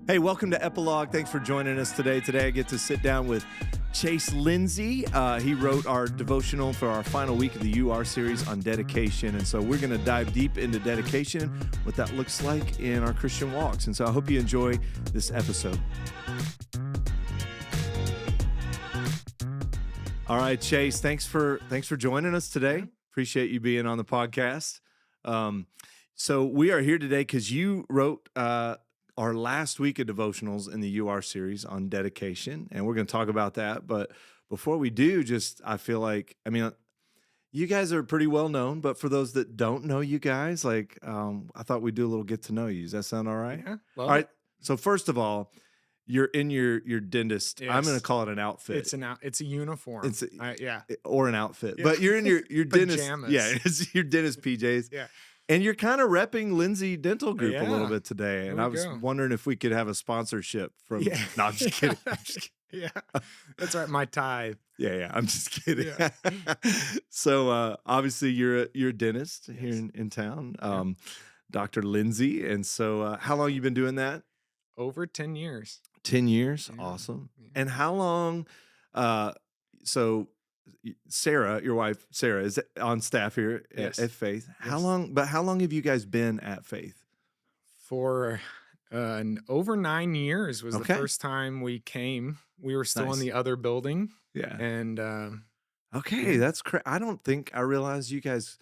Hey, welcome to Epilogue. Thanks for joining us today. Today I get to sit down with Chase Lindsay. He wrote our devotional for our final week of the UR series on dedication. And so we're going to dive deep into dedication, what that looks like in our Christian walks. And so I hope you enjoy this episode. All right, Chase, thanks for joining us today. Appreciate you being on the podcast. So we are here today because you wrote our last week of devotionals in the UR series on dedication, and we're going to talk about that. But before we do, I feel like, you guys are pretty well known, but for those that don't know you guys, I thought we'd do a little get to know you. Does that sound all right? Yeah, All right. So first of all, you're in your dentist. Yes. I'm going to call it an outfit. It's a uniform. Or an outfit. Yeah. But you're in your dentist. Pajamas. Yeah, it's your dentist PJs. Yeah. And you're kind of repping Lindsay Dental Group a little Yeah. bit today. And There I we was go. wondering if we could have a sponsorship from. Yeah. No, I'm just kidding. I'm just kidding. Yeah, that's right. My tithe. Yeah, I'm just kidding. Yeah. So obviously you're a dentist here in town, Dr. Lindsay. And so how long you been doing that? Over 10 years. 10 years. Yeah. Awesome. Yeah. And how long? So Sarah, your wife, Sarah, is on staff here Yes. at Faith. How Yes. long? But how long have you guys been at Faith? For over 9 years was Okay. the first time we came. We were still Nice. in the other building, Yeah. and Okay, that's I don't think I realized you guys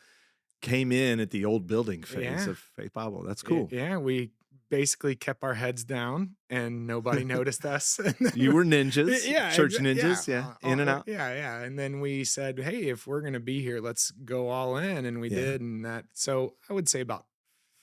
came in at the old building phase Yeah. of Faith Bible. That's cool. Yeah, we basically kept our heads down, and nobody noticed us. You were ninjas, Yeah, church exa- ninjas, yeah, in and out. Yeah. And then we said, hey, if we're gonna be here, let's go all in, and we Yeah. did. And that, so I would say about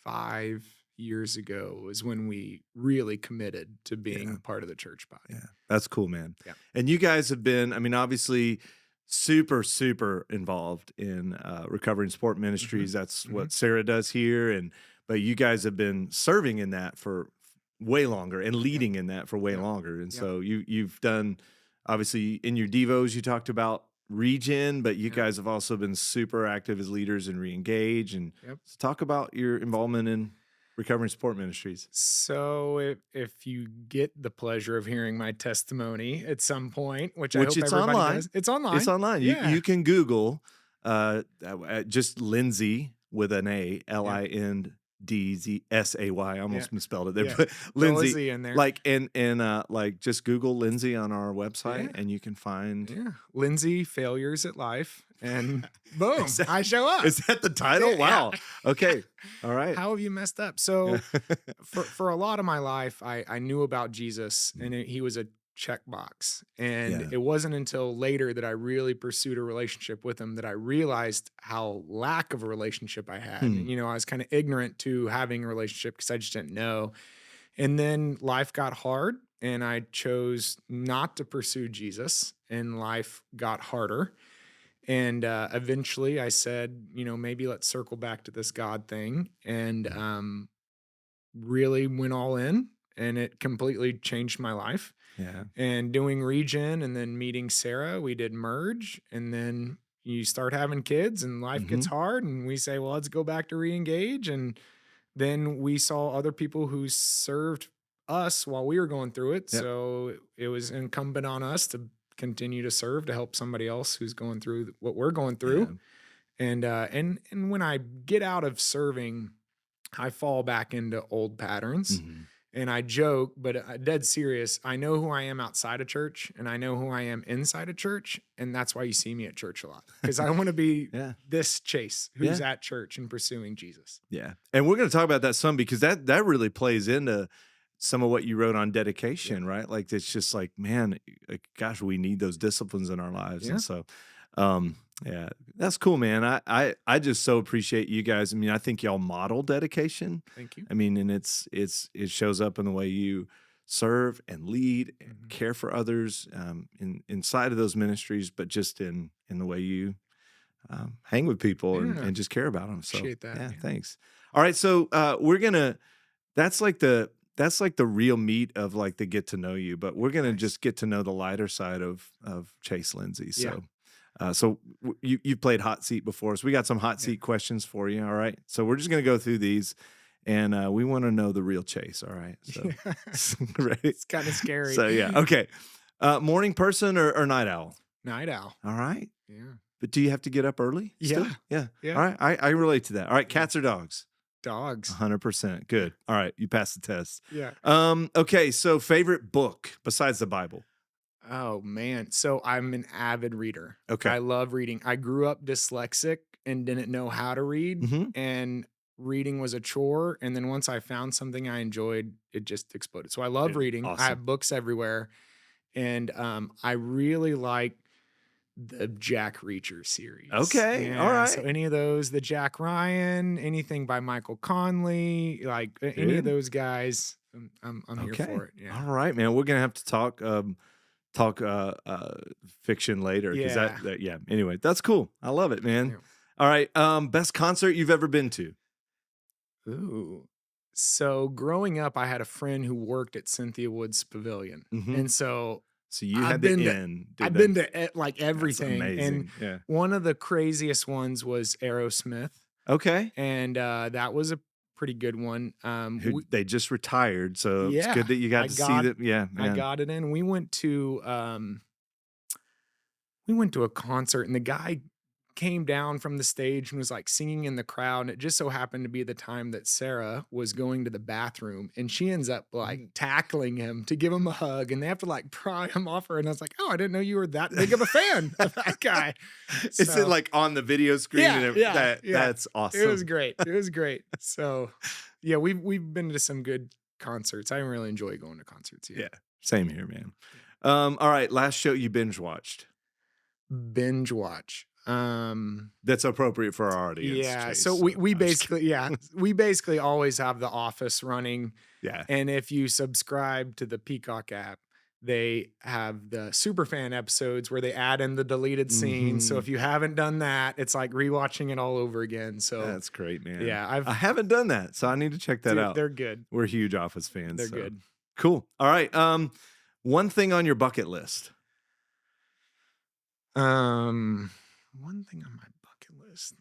5 years ago was when we really committed to being Yeah. part of the church body. Yeah, that's cool, man. Yeah. And you guys have been, obviously, super, super involved in Recovering Sport Ministries. That's what Sarah does here, but you guys have been serving in that for way longer and leading in that for way Yeah. longer. And Yeah. so you've done, obviously, in your devos, you talked about Regen, but you Yeah. guys have also been super active as leaders in Reengage. And Yep. so talk about your involvement in Recovering Sport Ministries. So if you get the pleasure of hearing my testimony at some point, which I Which hope it's everybody online. does, it's online. It's online. Yeah. You can Google just Lindsay with an A, LINDZSAY. I almost misspelled it there, Yeah. but Throw a Lindsay. Z in there. Like just Google Lindsay on our website, Yeah. and you can find. Yeah, Lindsay failures at life, and boom, Is that- I show up. Is that the title? Yeah. Wow. Okay. All right. How have you messed up? So for a lot of my life, I knew about Jesus, and he was a checkbox. And Yeah. it wasn't until later that I really pursued a relationship with him that I realized how lack of a relationship I had. Hmm. You know, I was kind of ignorant to having a relationship because I just didn't know. And then life got hard, and I chose not to pursue Jesus, and life got harder. And eventually I said, maybe let's circle back to this God thing, and really went all in, and it completely changed my life. Yeah. And doing Regen and then meeting Sarah, we did Merge, and then you start having kids and life gets hard, and we say, well, let's go back to Reengage. And then we saw other people who served us while we were going through it. Yep. So it was incumbent on us to continue to serve, to help somebody else who's going through what we're going through. And when I get out of serving, I fall back into old patterns. Mhm. And I joke, but dead serious. I know who I am outside of church, and I know who I am inside of church, and that's why you see me at church a lot, because I want to be Yeah. this Chase who's at church and pursuing Jesus. Yeah. And we're going to talk about that some because that really plays into some of what you wrote on dedication, right? Like, it's just like, man, gosh, we need those disciplines in our lives. Yeah. And so, yeah, that's cool, man. I just so appreciate you guys. I think y'all model dedication. Thank you. And it shows up in the way you serve and lead and care for others inside of those ministries, but just in the way you hang with people Yeah. and just care about them. So, Appreciate that, yeah, man. thanks. All right, so that's like the real meat of like the get to know you, but we're gonna Nice. just get to know the lighter side of Chase Lindsay. Yeah. So you've played hot seat before, so we got some hot seat questions for you. All right, so we're just gonna go through these, and we want to know the real Chase. All right, so Yeah. right. It's kind of scary. So yeah, okay. Morning person or night owl? Night owl. All right, Yeah. but do you have to get up early? Still? Yeah. Yeah. Yeah. All right, I relate to that. All right, cats or dogs? Dogs. 100%. Good. All right, you passed the test. Yeah. Okay, so favorite book besides the Bible? Oh man. So I'm an avid reader. Okay. I love reading. I grew up dyslexic and didn't know how to read. Mhm. And reading was a chore. And then once I found something I enjoyed, it just exploded. So I love Dude, reading. I awesome. have books everywhere. And I really like the Jack Reacher series. Okay, all right. So any of those, the Jack Ryan, anything by Michael Conley, like any Good. of those guys, I'm here Okay. for it. Yeah. All right, man. We're gonna have to talk fiction later because Yeah. that yeah. Anyway, that's cool. I love it, man. Yeah. All right. Best concert you've ever been to? Ooh. So growing up, I had a friend who worked at Cynthia Woods Pavilion. Mhm. And so So you I've had the been to- in. I've been to like That's everything. And amazing. Yeah. one of the craziest ones was Aerosmith. Okay. And that was a pretty good one. They just retired, so it's Yeah, good that you got I to got- see that. Yeah, man. I got it in. We went to a concert and the guy came down from the stage and was like singing in the crowd. And it just so happened to be the time that Sarah was going to the bathroom and she ends up like tackling him to give him a hug and they have to like pry him off her. And I was like, oh, I didn't know you were that big of a fan of that guy. Is So, it like on the video screen? Yeah, and everything? yeah, yeah. That's awesome. it was great. It was great. So yeah, we've been to some good concerts. I really enjoy going to concerts. Yeah. Same here, man. All right. Last show you binge watched. Binge watch. That's appropriate for our audience. Yeah. Chase, So we I'm just basically, yeah, we basically always have The Office running. kidding. Yeah. And if you subscribe to the Peacock app, they have the Superfan episodes where they add in the deleted scenes. So Mhm. if you haven't done that, it's like rewatching it all over again. So That's great, man. yeah, I haven't done that, so I need to check that dude, out. they're good. We're huge Office fans. They're so. good. Cool. All right. One thing on your bucket list. One thing on my bucket list.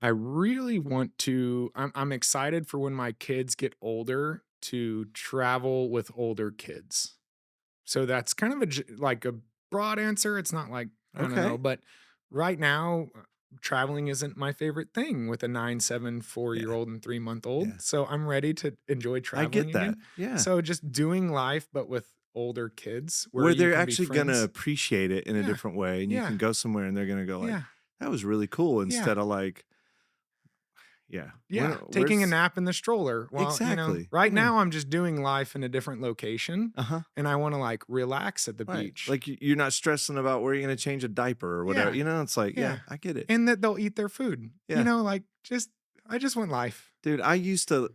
I really want to. I'm excited for when my kids get older to travel with older kids. So that's kind of like a broad answer. It's not like I don't Okay. know, but right now traveling isn't my favorite thing with a 9, 7, 4-year-old and 3-month-old. Yeah. So I'm ready to enjoy I traveling get that. again. Yeah. So just doing life, but with older kids, Where you they're can be actually going to friends. appreciate it in a Yeah. different way, and you Yeah. can go somewhere and they're going to go like, Yeah, "That was really cool," Yeah. instead of like, yeah, yeah. Taking a where's- nap in the stroller. Well, Exactly. right Yeah. now I'm just doing life in a different location, Uh-huh. and I want to like relax at the Right. beach. Like you're not stressing about where you're going to change a diaper or whatever. Yeah. You know, it's like, yeah, Yeah. I get it. and that they'll eat their food. Yeah. Like I just want life. Dude, I used to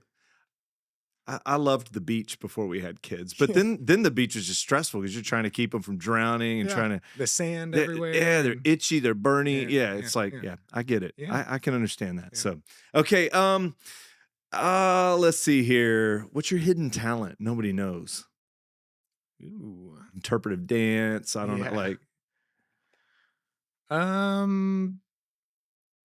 I loved the beach before we had kids, but Yeah. then the beach is just stressful because you're trying to keep them from drowning and Yeah. trying to The sand They- everywhere. Yeah, they're and- itchy, they're burny. Yeah, Yeah, yeah, it's like, yeah. yeah, I get it. Yeah. I can understand that. Yeah. So, okay, let's see here. What's your hidden talent? Nobody knows. Ooh. Interpretive dance. I don't know. Yeah. Like,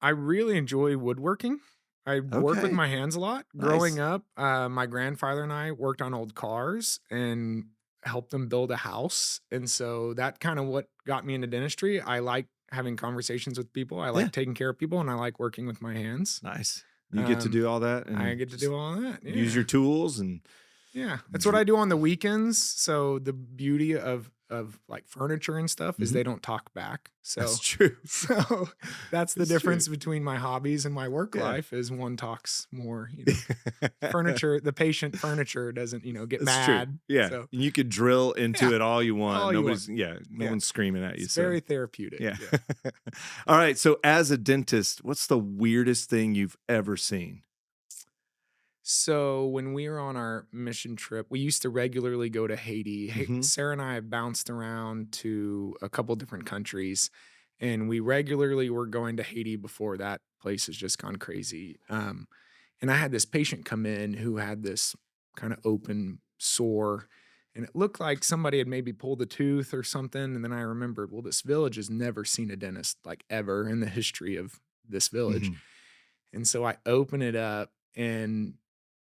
I really enjoy woodworking. I work with Okay. my hands a lot. Nice. Growing up, my grandfather and I worked on old cars and helped them build a house. And so that kind of what got me into dentistry. I like having conversations with people. I like Yeah. taking care of people and I like working with my hands. nice. You get to Um, do all that. And I get to just do all that. Yeah. use your tools and Yeah, that's what I do on the weekends. So the beauty of like furniture and stuff is Mhm. they don't talk back. So that's true. so that's the It's true. difference between my hobbies and my work Yeah. life is one talks more. Furniture, the patient furniture doesn't get That's true. mad. Yeah. So You could drill into Yeah. it all you want. All you Nobody's, no Yeah. one's screaming at you. it's So. very therapeutic. Yeah. All right. So, as a dentist, what's the weirdest thing you've ever seen? So when we were on our mission trip, we used to regularly go to Haiti. Mhm. Sarah and I have bounced around to a couple different countries, and we regularly were going to Haiti before that place has just gone crazy. And I had this patient come in who had this kind of open sore, and it looked like somebody had maybe pulled a tooth or something. And then I remembered, well, this village has never seen a dentist like ever in the history of this village. Mhm. And so I open it up and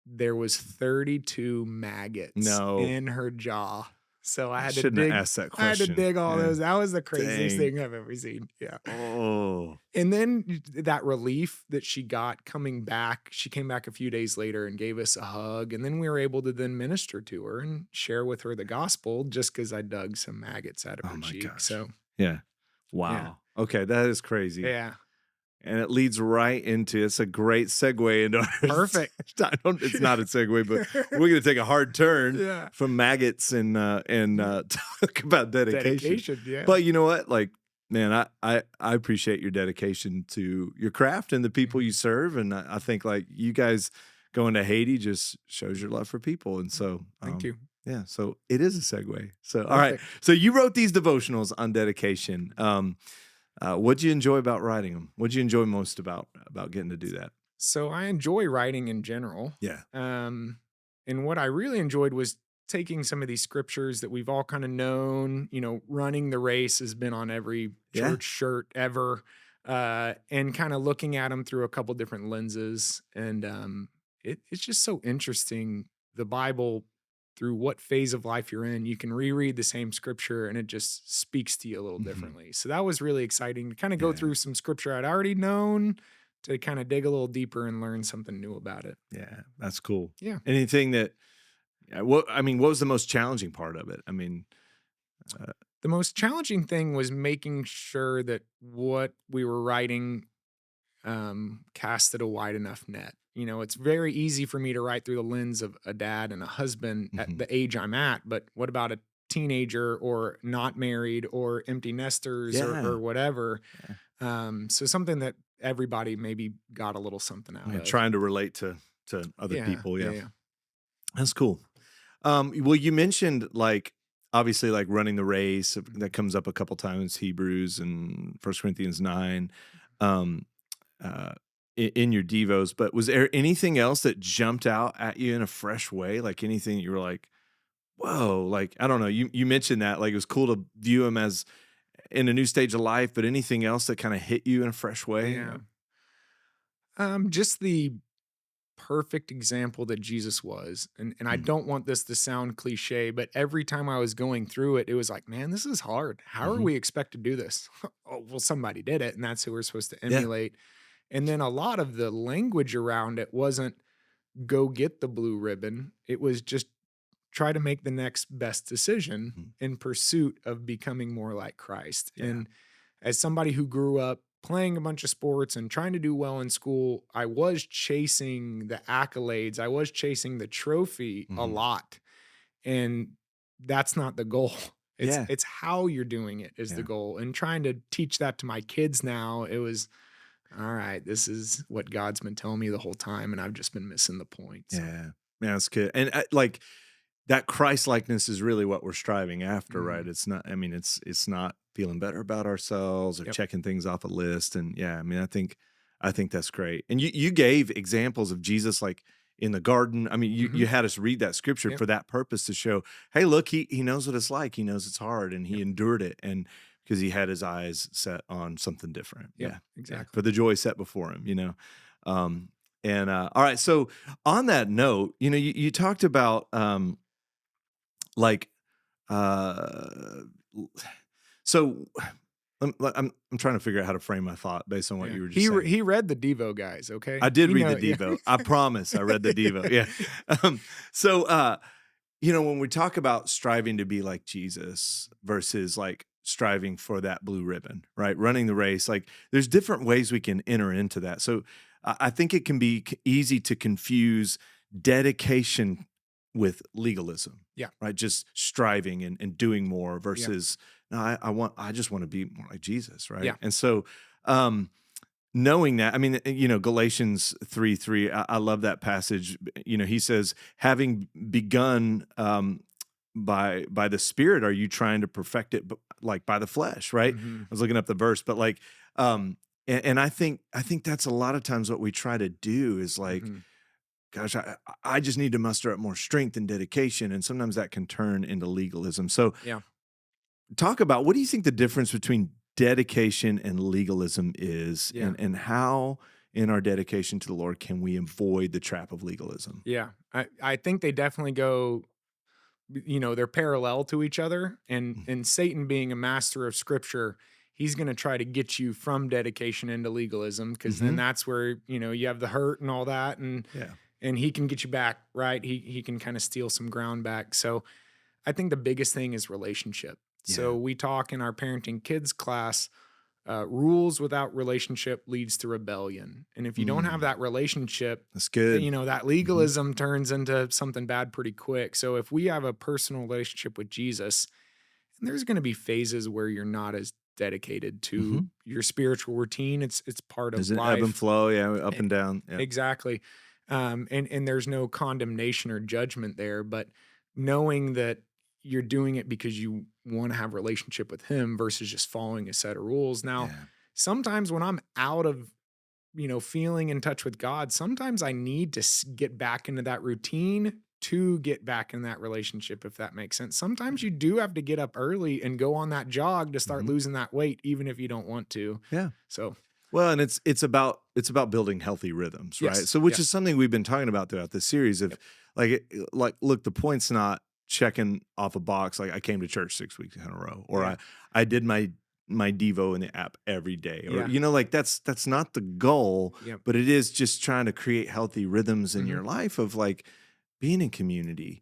there was 32 maggots No. in her jaw. So I I had to shouldn't have dig asked that I had to question. dig all Yeah. those. That was the craziest Dang. thing I've ever seen. Yeah. Oh. And then that relief that she got coming back, she came back a few days later and gave us a hug. And then we were able to then minister to her and share with her the gospel just because I dug some maggots out of Oh her my cheek. gosh. So Yeah. Wow. Okay, that is crazy. yeah. And it leads right into it's a great segue into our Perfect. it's not a segue, but we're going to take a hard turn Yeah. from maggots and talk about dedication. Dedication. Yeah. But you know what? Like, man, I appreciate your dedication to your craft and the people you serve, and I think like you guys going to Haiti just shows your love for people, and so Thank you. yeah. So it is a segue. So all right. Perfect. So you wrote these devotionals on dedication. What'd you enjoy about writing them? What'd you enjoy most about getting to do that? So I enjoy writing in general. Yeah. And what I really enjoyed was taking some of these scriptures that we've all kind of known, running the race has been on every Yeah. church shirt ever, and kind of looking at them through a couple different lenses. And it's just so interesting. The Bible, through what phase of life you're in, you can reread the same scripture and it just speaks to you a little Mhm. differently. So that was really exciting to kind of go Yeah. through some scripture I'd already known to kind of dig a little deeper and learn something new about it. Yeah. That's cool. Yeah. Anything that, what was the most challenging part of it? I mean, The most challenging thing was making sure that what we were writing casted a wide enough net. It's very easy for me to write through the lens of a dad and a husband Mhm. at the age I'm at, but what about a teenager or not married or empty nesters Yeah. or whatever? So something that everybody maybe got a little something out of. trying to relate to other people. Yeah. yeah. That's cool. Well, you mentioned like obviously like running the race that comes up a couple times, Hebrews and 1 Corinthians 9, in your devos. But was there anything else that jumped out at you in a fresh way? Like anything that you were like, whoa, like, I don't know. You mentioned that like it was cool to view him as in a new stage of life, but anything else that kind of hit you in a fresh way? Yeah. Just the perfect example that Jesus was. And I Mm. don't want this to sound cliche, but every time I was going through it, it was like, man, this is hard. How are Mhm. we expected to do this? Oh, well, somebody did it, and that's who we're supposed to Yeah. emulate. And then a lot of the language around it wasn't go get the blue ribbon. It was just try to make the next best decision Mhm. in pursuit of becoming more like Christ. Yeah. And as somebody who grew up playing a bunch of sports and trying to do well in school, I was chasing the accolades. I was chasing the trophy a Mhm. lot. And that's not the goal. Yeah. It's how you're doing it is Yeah. the goal. And trying to teach that to my kids now, it was all right, this is what God's been telling me the whole time, and I've just been missing the point. So, Yeah. Man, that's good. And like that Christ likeness is really what we're striving after, right? It's not, I mean, it's not feeling better about ourselves or Yep. checking things off a list. And yeah, I mean, I think that's great. And you gave examples of Jesus like in the garden. I mean, you had us read that scripture Yep. for that purpose to show, hey, look, he knows what it's like. He knows it's hard and he endured it. And because he had his eyes set on something different. Yep, Yeah. exactly. For the joy set before him, all right. So on that note, you talked about like so I'm trying to figure out how to frame my thought based on what Yeah. you were just saying. He read the Devo, guys. Okay, I did He read know- the Devo. I promise I read the Devo. Yeah. So when we talk about striving to be like Jesus versus like striving for that blue ribbon, right? Running the race, like there's different ways we can enter into that. So I think it can be easy to confuse dedication with legalism. Yeah. Right. Just striving and doing more versus no, I just want to be more like Jesus. Right. Yeah. And so knowing that, I mean, Galatians 3:3, I love that passage. He says, having begun by the Spirit, are you trying to perfect it like by the flesh? Right. Mhm. I was looking up the verse, but like, and I think that's a lot of times what we try to do is like Mhm. gosh, I just need to muster up more strength and dedication. And sometimes that can turn into legalism. So Yeah. talk about, what do you think the difference between dedication and legalism is, Yeah. and how in our dedication to the Lord can we avoid the trap of legalism? Yeah. I think they definitely go, they're parallel to each other. And Mm. and Satan being a master of scripture, he's going to try to get you from dedication into legalism, because then Mhm. that's where, you have the hurt and all that, Yeah. and he can get you back, right? He can kind of steal some ground back. So I think the biggest thing is relationship. Yeah. So we talk in our parenting kids class, rules without relationship leads to rebellion. And if you don't have Mm. that relationship, That's good. that Mhm. legalism turns into something bad pretty quick. So if we have a personal relationship with Jesus, and there's going to be phases where you're not as dedicated to Mhm. your spiritual routine. It's part There's of an ebb and life. flow, yeah, up E- and down. Yeah. Exactly. And there's no condemnation or judgment there, but knowing that you're doing it because you want to have a relationship with him versus just following a set of rules. Now, Yeah. sometimes when I'm out of, feeling in touch with God, sometimes I need to get back into that routine to get back in that relationship, if that makes sense. Sometimes you do have to get up early and go on that jog to start Mhm. losing that weight, even if you don't want to. Yeah. So, Well, and it's about building healthy rhythms, right? yes. So, which Yeah. is something we've been talking about throughout this series of, Yep. look, the point's not checking off a box like I came to church 6 weeks in a row, or Yeah. I did my Devo in the app every day, or Yeah. like that's not the goal, Yep. but it is just trying to create healthy rhythms in Mhm. your life of like being in community,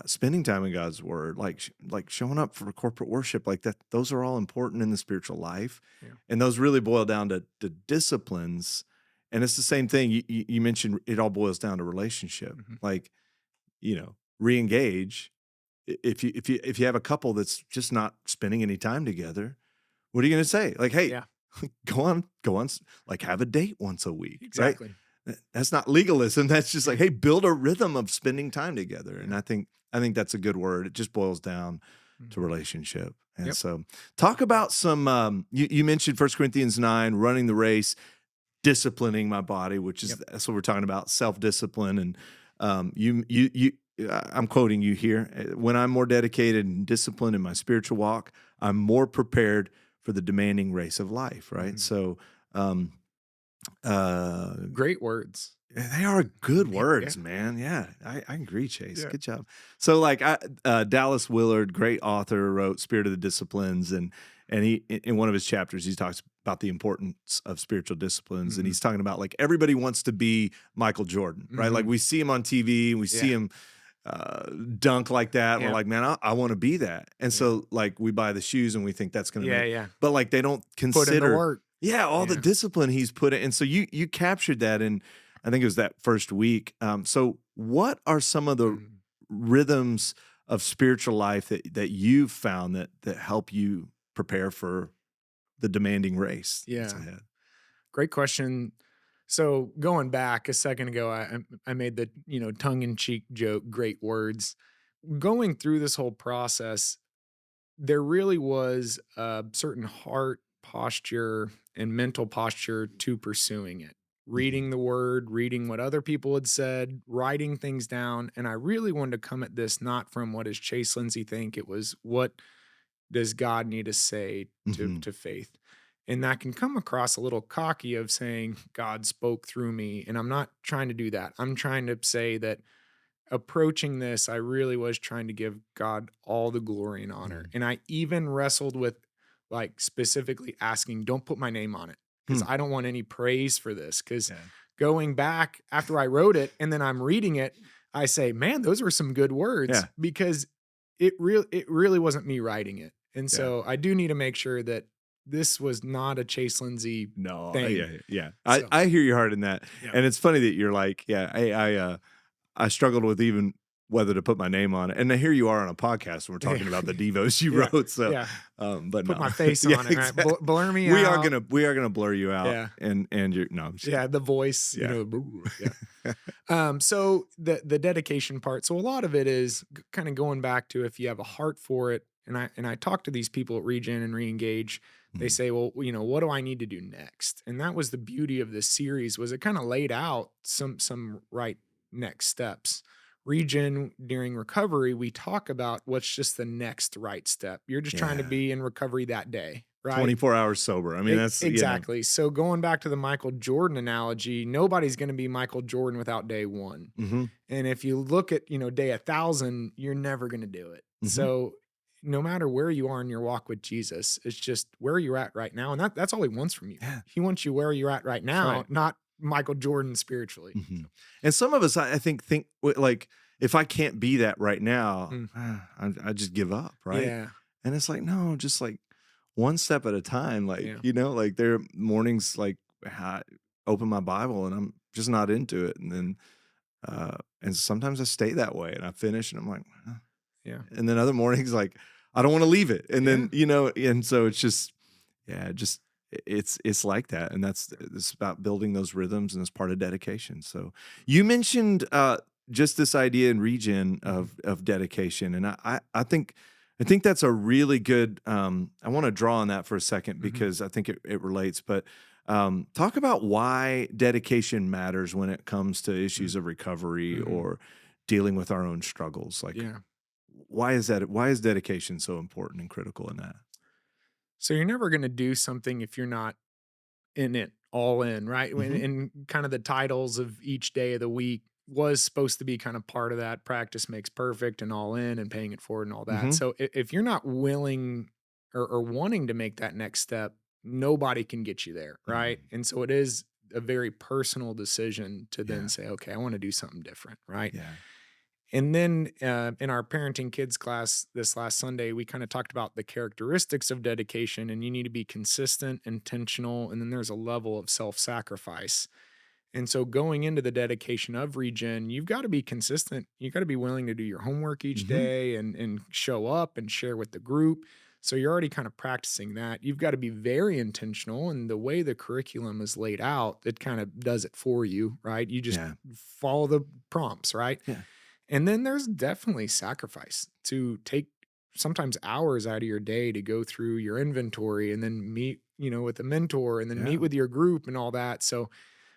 spending time in God's word, like showing up for corporate worship, like that. Those are all important in the spiritual life, Yeah. and those really boil down to disciplines. And it's the same thing. You mentioned it all boils down to relationship. Mhm. Like, re-engage. If you have a couple that's just not spending any time together, what are you going to say? Like, hey, Yeah. go on, like have a date once a week, right? Exactly. That's not legalism. That's just like, hey, build a rhythm of spending time together. And I think that's a good word. It just boils down to Mhm. relationship. And Yep. so talk about some, you mentioned 1 Corinthians 9, running the race, disciplining my body, which is, Yep. that's what we're talking about, self-discipline. And I'm quoting you here. When I'm more dedicated and disciplined in my spiritual walk, I'm more prepared for the demanding race of life. Right. Mhm. So, um, Great words. they are good Yeah. words, man. Yeah, I agree, Chase. Yeah. Good job. So, like, Dallas Willard, great author, wrote "Spirit of the Disciplines," and he, in one of his chapters, he talks about the importance of spiritual disciplines, and Mhm. he's talking about like everybody wants to be Michael Jordan, right? Like Mhm. we see him on TV, and we see Yeah. him dunk like that. And we're Yeah. like, man, I want to be that. And Yeah. so, like, we buy the shoes, and we think that's going to Yeah. make, Yeah. but like they don't Put in the consider, work. yeah, all the Yeah. discipline he's put in. And so you captured that in, I think it was that first week. So what are some of the Mhm. rhythms of spiritual life that you've found that help you prepare for the demanding race that's Yeah. ahead? Great question. So going back a second ago, I made the tongue in cheek joke. Great words. Going through this whole process, there really was a certain heart posture and mental posture to pursuing it. Mhm. Reading the word, reading what other people had said, writing things down, and I really wanted to come at this not from what does Chase Lindsay think. It was what does God need to say to Mhm. to faith. And that can come across a little cocky of saying God spoke through me. And I'm not trying to do that. I'm trying to say that approaching this, I really was trying to give God all the glory and honor. Mhm. And I even wrestled with like specifically asking, don't put my name on it because Hmm. I don't want any praise for this. Because Yeah. going back after I wrote it and then I'm reading it, I say, man, those were some good words Yeah. because it really wasn't me writing it. And Yeah. so I do need to make sure that this was not a Chase Lindsay No, thing. yeah. So- I hear your heart in that. Yeah. And it's funny that you're like, yeah, I struggled with even whether to put my name on it. And here you are on a podcast and we're talking about the Devos you Yeah. wrote. So, Yeah. but Put no. my face on Yeah, it, right? exactly. Blur me We out. are gonna blur you out. Yeah. And you're no. I'm just Yeah, the voice, Yeah. yeah. So the dedication part. So a lot of it is kind of going back to if you have a heart for it. And I talk to these people at Regen and Reengage. They Mhm. say, well, what do I need to do next? And that was the beauty of this series was it kind of laid out some right next steps. Regen during recovery, we talk about what's just the next right step. You're just trying to Yeah. be in recovery that day, right? 24 hours sober. I mean, that's, Exactly. So going back to the Michael Jordan analogy, nobody's going to be Michael Jordan without day one. hmm And if you look at, day 1,000, you're never going to do it. hmm So no matter where you are in your walk with Jesus, it's just where you're at right now. And that's all he wants from you. Yeah. He wants you where you're at right now, right. not Michael Jordan spiritually. hmm And some of us, I think, like, if I can't be that right now, Mm. I just give up, right? Yeah. And it's like, no, just like one step at a time. Like, Yeah. like there are mornings like I open my Bible and I'm just not into it. And then, and sometimes I stay that way and I finish and I'm like, "Huh." Yeah. And then other mornings, like, I don't want to leave it. And then, Yeah. and so it's just, just, it's like that. And it's about building those rhythms and it's part of dedication. So you mentioned, just this idea in Regen of dedication. And I think that's a really good, I want to draw on that for a second because I think it relates, but talk about why dedication matters when it comes to issues of recovery or dealing with our own struggles. Like, why is that? Why is dedication so important and critical in that? So you're never going to do something if you're not in it all in, right? And kind of the titles of each day of the week was supposed to be kind of part of that. Practice makes perfect and all in and paying it forward and all that. So if you're not willing or wanting to make that next step, nobody can get you there, right? And so it is a very personal decision to then say, okay, I want to do something different, right? Yeah. And then in our parenting kids class this last Sunday, we kind of talked about the characteristics of dedication, and you need to be consistent, intentional, and then there's a level of self-sacrifice. And so going into the dedication of Regen, you've got to be consistent. You've got to be willing to do your homework each day and show up and share with the group. So you're already kind of practicing that. You've got to be very intentional. And the way the curriculum is laid out, it kind of does it for you, right? You just follow the prompts, right? Yeah. And then there's definitely sacrifice to take sometimes hours out of your day to go through your inventory and then meet, with a mentor and then meet with your group and all that. So,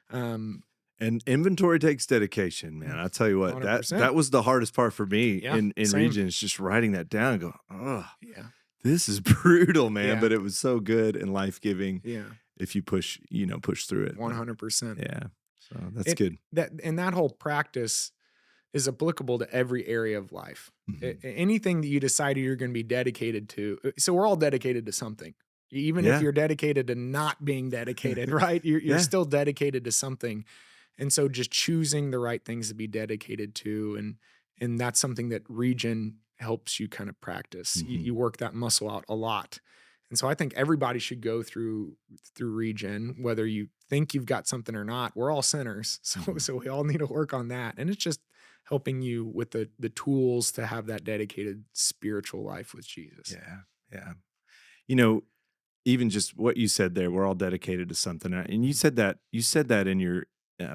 and inventory takes dedication, man. I'll tell you what, 100%. that was the hardest part for me in same. Regen, is just writing that down and go, oh, Yeah. this is brutal, man. Yeah. But it was so good and life-giving. Yeah. If you push through it. 100%. Yeah. So that's good. That whole practice is applicable to every area of life. Anything that you decided you're going to be dedicated to. So we're all dedicated to something. Even if you're dedicated to not being dedicated, right? You're still dedicated to something. And so just choosing the right things to be dedicated to. And that's something that Regen helps you kind of practice. You work that muscle out a lot. And so I think everybody should go through Regen, whether you think you've got something or not. We're all sinners. So we all need to work on that. And it's just helping you with the tools to have that dedicated spiritual life with Jesus. Yeah. Even just what you said there, we're all dedicated to something. And you said that in your,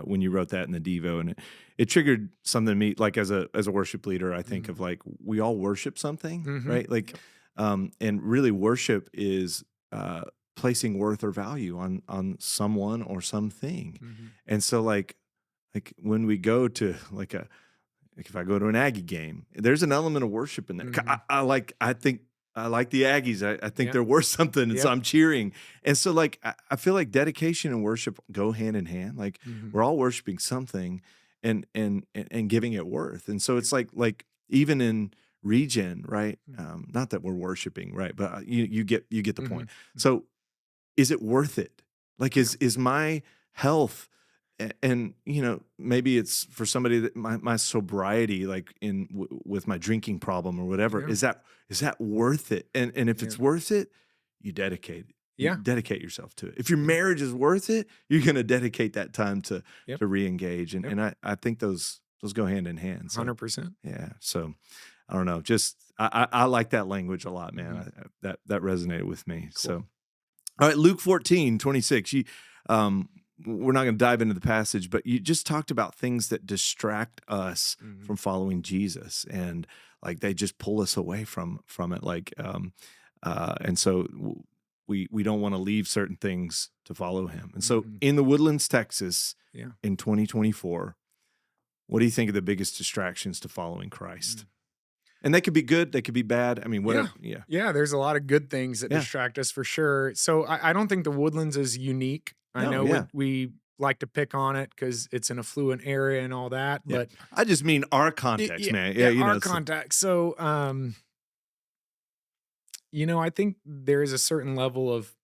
when you wrote that in the Devo, and it triggered something in me, like as a worship leader, I think of like, we all worship something, right? Like, and really worship is, placing worth or value on someone or something. And so like when we go to like if I go to an Aggie game, there's an element of worship in there. I think I like the Aggies. I think they're worth something, and so I'm cheering. And so like I feel like dedication and worship go hand in hand. Like we're all worshiping something and giving it worth. And so it's like even in Regen, right? Not that we're worshiping, right? But you get the point. So is it worth it? Like is my health, and maybe it's for somebody that my sobriety, like with my drinking problem or whatever, is that worth it? And if it's worth it, you dedicate yourself to it. If your marriage is worth it, you're going to dedicate that time to re-engage. And I think those go hand in hand. So, 100%. Yeah. So I don't know. Just I like that language a lot, man. That resonated with me. Cool. So all right, Luke 14:26. We're not going to dive into the passage, but you just talked about things that distract us from following Jesus, and like they just pull us away from it. Like, and so we don't want to leave certain things to follow him. And so in the Woodlands, Texas, in 2024, what do you think are the biggest distractions to following Christ? And they could be good, they could be bad. I mean, whatever. Yeah. Yeah, there's a lot of good things that Yeah. distract us for sure. So I don't think the Woodlands is unique. I No, know yeah. we like to pick on it because it's an affluent area and all that, Yeah. but I just mean our context, man. Yeah, our context. So, I think there is a certain level of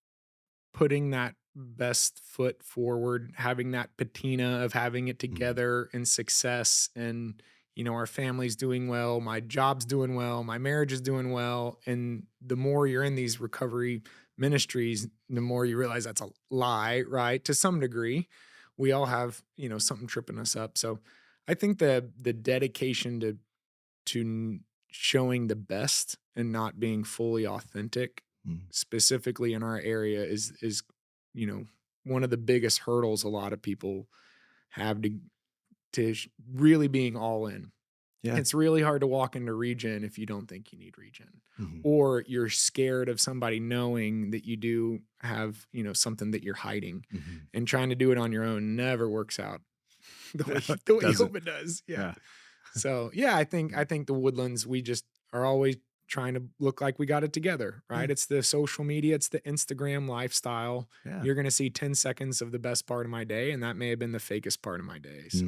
putting that best foot forward, having that patina of having it together and success. And, our family's doing well, my job's doing well, my marriage is doing well. And the more you're in these recovery ministries, the more you realize that's a lie, right? To some degree, we all have, something tripping us up. So I think the dedication to showing the best and not being fully authentic, specifically in our area, is one of the biggest hurdles a lot of people have to really being all in. Yeah. It's really hard to walk into regen if you don't think you need regen, or you're scared of somebody knowing that you do have something that you're hiding, and trying to do it on your own never works out the way you hope it does. Yeah. So I think the Woodlands, we just are always trying to look like we got it together, right? It's the social media, it's the Instagram lifestyle. Yeah. You're going to see 10 seconds of the best part of my day, and that may have been the fakest part of my day. So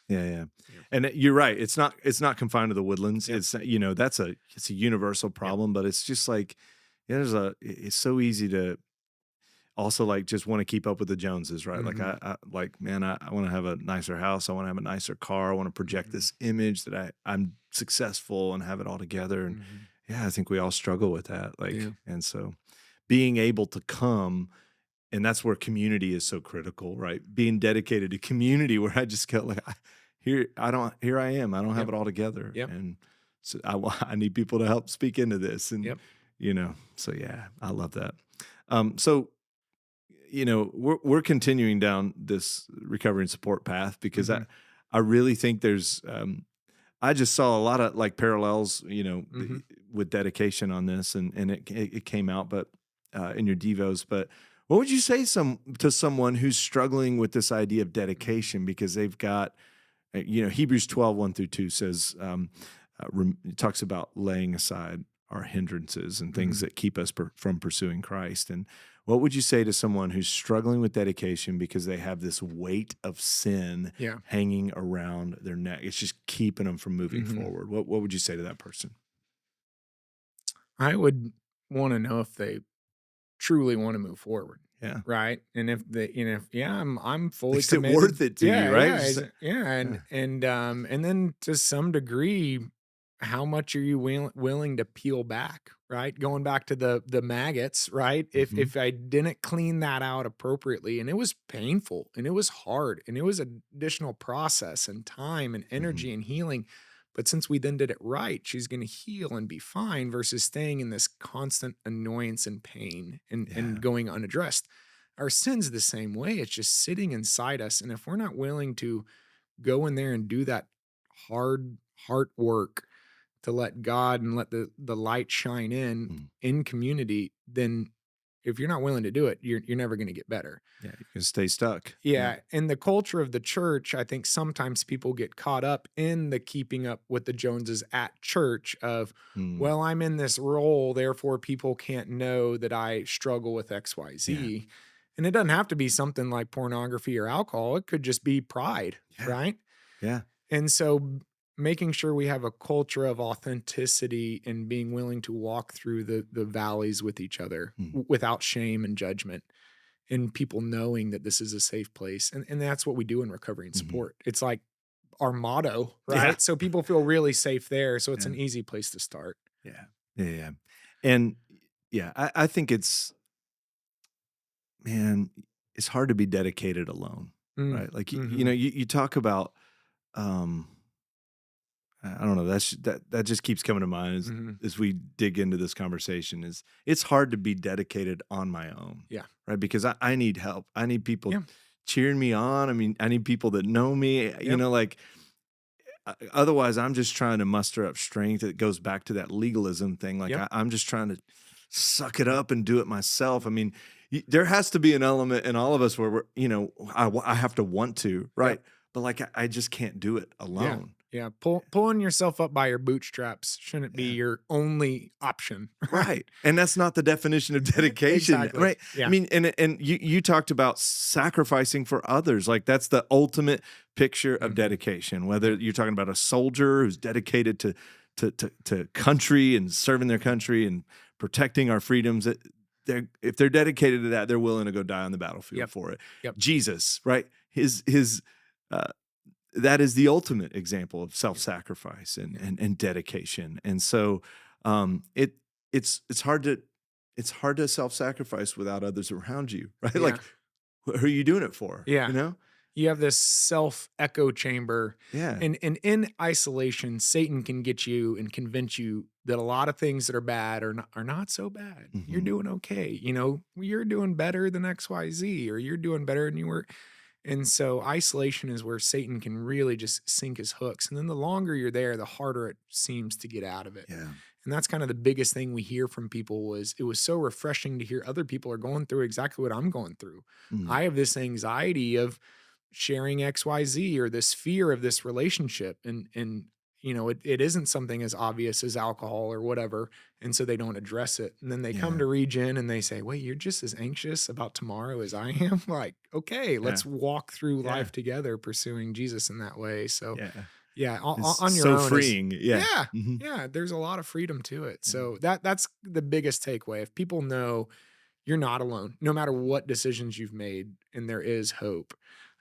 Yeah. And you're right. It's not confined to the Woodlands. Yep. It's it's a universal problem, but it's just like it's so easy to also like just want to keep up with the Joneses, right? Like I want to have a nicer house. I want to have a nicer car. I want to project this image that I'm successful and have it all together. And I think we all struggle with that. And so being able to come, and that's where community is so critical, right? Being dedicated to community, where I just get like, here I am. I don't have it all together. And so I need people to help speak into this. And, so I love that. So, we're continuing down this recovery and support path because I really think there's, I just saw a lot of like parallels, with dedication on this, and it came out, but in your devos. But what would you say to someone who's struggling with this idea of dedication because they've got, Hebrews 12:1-2 says, it talks about laying aside our hindrances and things that keep us from pursuing Christ. And what would you say to someone who's struggling with dedication because they have this weight of sin hanging around their neck? It's just keeping them from moving forward. What would you say to that person? I would want to know if they truly want to move forward. Yeah. Right. And if I'm fully Is committed. it worth it to you, right? And then to some degree, how much are you willing to peel back, right? Going back to the maggots, right? If I didn't clean that out appropriately, and it was painful and it was hard and it was an additional process and time and energy and healing. But since we then did it right, she's going to heal and be fine versus staying in this constant annoyance and pain and going unaddressed. Our sin's the same way. It's just sitting inside us. And if we're not willing to go in there and do that hard heart work to let God and let the light shine in community, then if you're not willing to do it, you're never going to get better. Yeah, you can stay stuck. Yeah. And the culture of the church, I think sometimes people get caught up in the keeping up with the Joneses at church of, well, I'm in this role, therefore people can't know that I struggle with XYZ. Yeah. And it doesn't have to be something like pornography or alcohol. It could just be pride, right? Yeah. And so making sure we have a culture of authenticity and being willing to walk through the valleys with each other without shame and judgment, and people knowing that this is a safe place. And that's what we do in recovery and support. It's like our motto, right? Yeah. So people feel really safe there. So it's an easy place to start. Yeah. And I think it's hard to be dedicated alone, right? Like, you talk about, I don't know. That just keeps coming to mind as we dig into this conversation. It's hard to be dedicated on my own, right? Because I need help. I need people cheering me on. I mean, I need people that know me. Otherwise, I'm just trying to muster up strength. It goes back to that legalism thing. Like I'm just trying to suck it up and do it myself. I mean, there has to be an element in all of us where we're, I have to want to, right? but like I just can't do it alone. Yeah. Pulling yourself up by your bootstraps shouldn't be Yeah. your only option. Right. And that's not the definition of dedication, Exactly. right? Yeah. I mean, and you talked about sacrificing for others. Like that's the ultimate picture of Mhm. dedication. Whether you're talking about a soldier who's dedicated to country and serving their country and protecting our freedoms, if they're dedicated to that, they're willing to go die on the battlefield Yep. for it. Yep. Jesus, right? His that is the ultimate example of self-sacrifice and dedication. And so it's hard to self-sacrifice without others around you, right? Yeah. Like who are you doing it for? Yeah. You know? You have this self echo chamber. Yeah. And in isolation, Satan can get you and convince you that a lot of things that are bad are not so bad. You're Mhm. doing okay. You know, you're doing better than XYZ, or you're doing better than you were. And so isolation is where Satan can really just sink his hooks. And then the longer you're there, the harder it seems to get out of it. Yeah. And that's kind of the biggest thing we hear from people was it was so refreshing to hear other people are going through exactly what I'm going through. Mm. I have this anxiety of sharing XYZ or this fear of this relationship. And you know, it isn't something as obvious as alcohol or whatever. And so they don't address it. And then they come Yeah. to Regen and they say, wait, you're just as anxious about tomorrow as I am. Like, okay, let's walk through Yeah. life together, pursuing Jesus in that way. So Yeah. yeah, It's on your so own is- freeing. Yeah. yeah, Mhm. yeah, there's a lot of freedom to it. Yeah. So that's the biggest takeaway. If people know you're not alone, no matter what decisions you've made, and there is hope.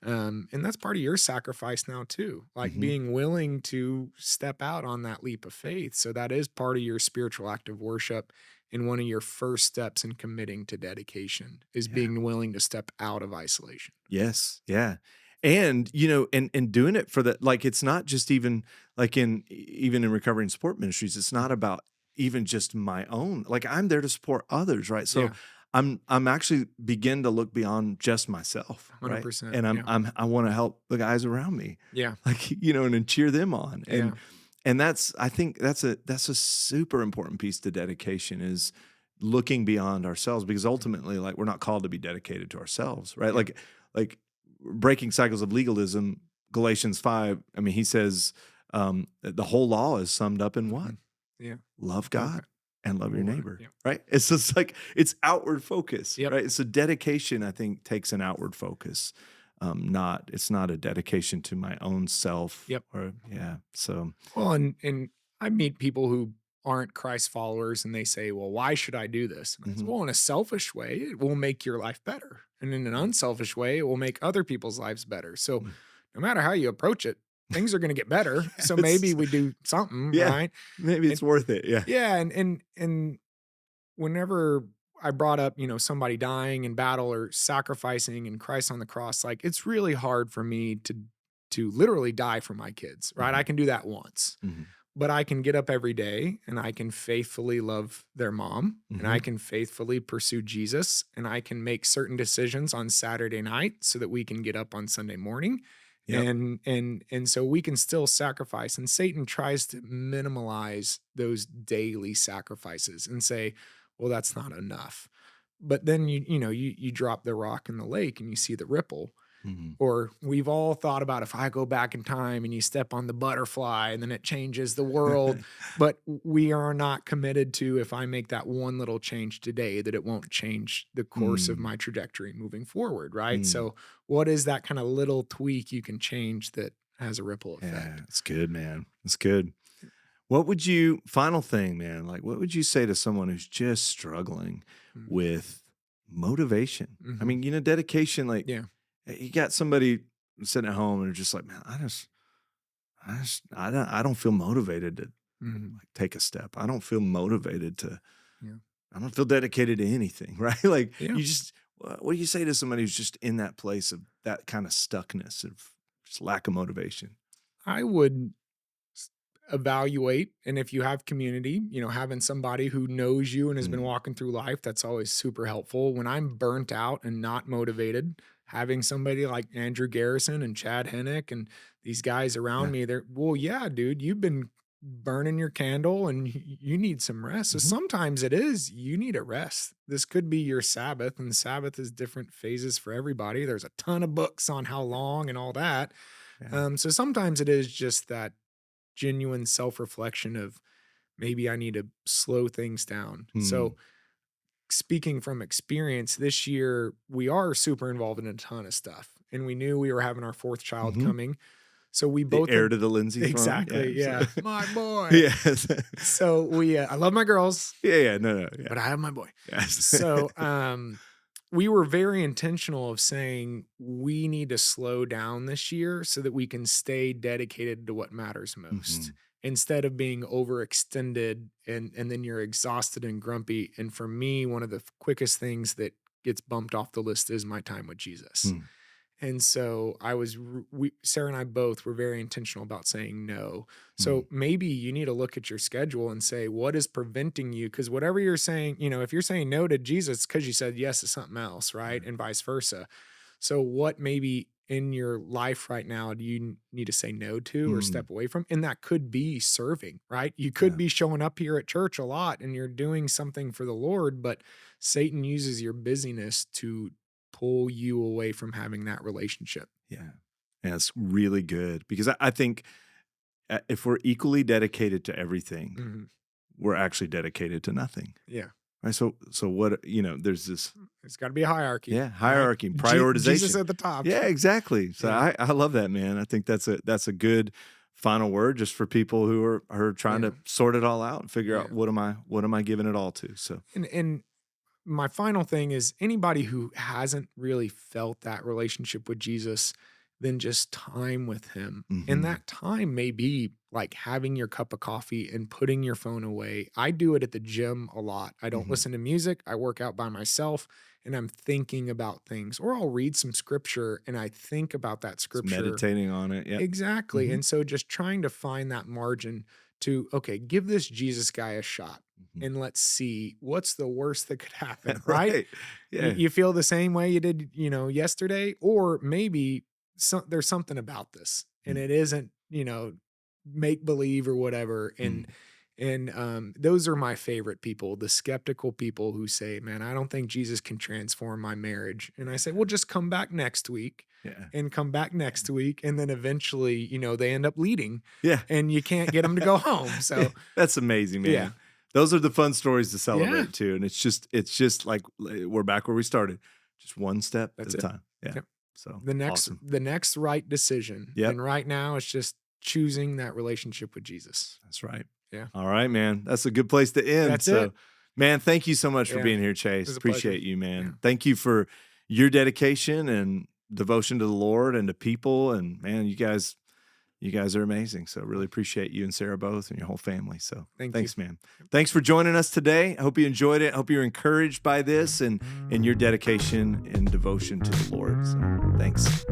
And that's part of your sacrifice now too, like Mhm. being willing to step out on that leap of faith. So that is part of your spiritual act of worship. And one of your first steps in committing to dedication is Yeah. being willing to step out of isolation. Yes. Yeah. And, you know, and doing it for the, like, it's not just even like even in recovery and support ministries, it's not about even just my own, like I'm there to support others. Right. So Yeah. I'm actually begin to look beyond just myself. Right. 100%, And yeah. I want to help the guys around me, Yeah. like, you know, and cheer them on. Yeah. And I think that's a super important piece to dedication is looking beyond ourselves, because ultimately, like, we're not called to be dedicated to ourselves, right? Yeah. Like breaking cycles of legalism, Galatians 5, I mean, he says the whole law is summed up in what? Yeah. Love God and love your Lord, neighbor, yeah. right? It's just like, it's outward focus, Yep. right? So dedication, I think, takes an outward focus. It's not a dedication to my own self. Yep. So Well, and I meet people who aren't Christ followers and they say, well, why should I do this? And I say, Mhm. well, in a selfish way, it will make your life better. And in an unselfish way, it will make other people's lives better. So Mm. no matter how you approach it, things are going to get better. So Yes. maybe we do something, Yeah. right? maybe it's worth it. Yeah. Yeah. And whenever I brought up, you know, somebody dying in battle or sacrificing and Christ on the cross, like it's really hard for me to literally die for my kids, right? Mhm. I can do that once. Mhm. But I can get up every day and I can faithfully love their mom and I Mhm. can faithfully pursue Jesus and I can make certain decisions on Saturday night so that we can get up on Sunday morning. Yep. And so we can still sacrifice. And Satan tries to minimalize those daily sacrifices and say, well, that's not enough. But then you drop the rock in the lake and you see the ripple. Mhm. Or we've all thought about if I go back in time and you step on the butterfly and then it changes the world. But we are not committed to, if I make that one little change today, that it won't change the course of Mm. my trajectory moving forward, right? Mm. So what is that kind of little tweak you can change that has a ripple Yeah, effect? it's good, man. It's good. Final thing, man, like what would you say to someone who's just struggling Mhm. with motivation? I Mhm. mean, you know, dedication, like Yeah. you got somebody sitting at home and they're just like, man, I don't feel motivated to Mhm. like take a step. I don't feel motivated to, Yeah. I don't feel dedicated to anything, right? Like Yeah. what do you say to somebody who's just in that place of that kind of stuckness, of just lack of motivation? I would evaluate, and if you have community, you know, having somebody who knows you and has been Mm. walking through life, that's always super helpful. When I'm burnt out and not motivated, having somebody like Andrew Garrison and Chad Hennick and these guys around Yeah. me, they're, well, yeah, dude, you've been burning your candle and you need some rest. So Mhm. sometimes it is, you need a rest. This could be your Sabbath, and Sabbath is different phases for everybody. There's a ton of books on how long and all that. Yeah. So sometimes it is just that genuine self-reflection of maybe I need to slow things down. Mm. So speaking from experience, this year we are super involved in a ton of stuff. And we knew we were having our fourth child Mhm. coming. So we The both heir to the Lindsay throne. Yeah. exactly, So, yeah. My boy. yes. So we I love my girls, Yeah. Yeah. No. No. Yeah. but I have my boy. Yes. So we were very intentional of saying we need to slow down this year so that we can stay dedicated to what matters most Mhm. instead of being overextended and then you're exhausted and grumpy. And for me, one of the quickest things that gets bumped off the list is my time with Jesus. Mm. And so Sarah and I both were very intentional about saying no. So maybe you need to look at your schedule and say, what is preventing you? Because whatever you're saying, if you're saying no to Jesus, because you said yes to something else, right? Yeah. And vice versa. So what maybe in your life right now do you need to say no to or Mm. step away from? And that could be serving, right? You could Yeah. be showing up here at church a lot and you're doing something for the Lord, but Satan uses your busyness to pull you away from having that relationship. Yeah. And it's really good because I think if we're equally dedicated to everything, Mhm. we're actually dedicated to nothing. Yeah. Right. So what, there's this, It's got to be a hierarchy. yeah, hierarchy, right? prioritization. Jesus at the top. Yeah, exactly. So Yeah. I love that, man. I think that's a good final word just for people who are trying Yeah. to sort it all out and figure out Yeah. what am I giving it all to. So And my final thing is anybody who hasn't really felt that relationship with Jesus, then just time with him. Mhm. And that time may be like having your cup of coffee and putting your phone away. I do it at the gym a lot. I don't Mhm. listen to music. I work out by myself and I'm thinking about things, or I'll read some scripture and I think about that just scripture. meditating on it. Yeah. Exactly. Mhm. And so just trying to find that margin to, okay, give this Jesus guy a shot Mhm. and let's see what's the worst that could happen, right? Yeah. You feel the same way you did, yesterday, or maybe there's something about this and Mm. it isn't, make believe or whatever. Mm. And those are my favorite people, the skeptical people who say, man, I don't think Jesus can transform my marriage. And I say, well, just come back next week Yeah. and come back next week. And then eventually, they end up leading Yeah. and you can't get them to go home. So That's amazing, man. Yeah. Those are the fun stories to celebrate Yeah. too. And it's just like we're back where we started. Just one step That's at a it. time. Yeah. Yep. So the awesome. next right decision. Yep. And right now it's just choosing that relationship with Jesus. That's right. Yeah. All right, man. That's a good place to end. That's so, it. man, thank you so much for Yeah. being here, Chase. was a pleasure. Appreciate you, man. Yeah. Thank you for your dedication and devotion to the Lord and to people. And man, you guys are amazing. So really appreciate you and Sarah both and your whole family. So thanks, man. Thanks for joining us today. I hope you enjoyed it. I hope you're encouraged by this and your dedication and devotion to the Lord. So thanks.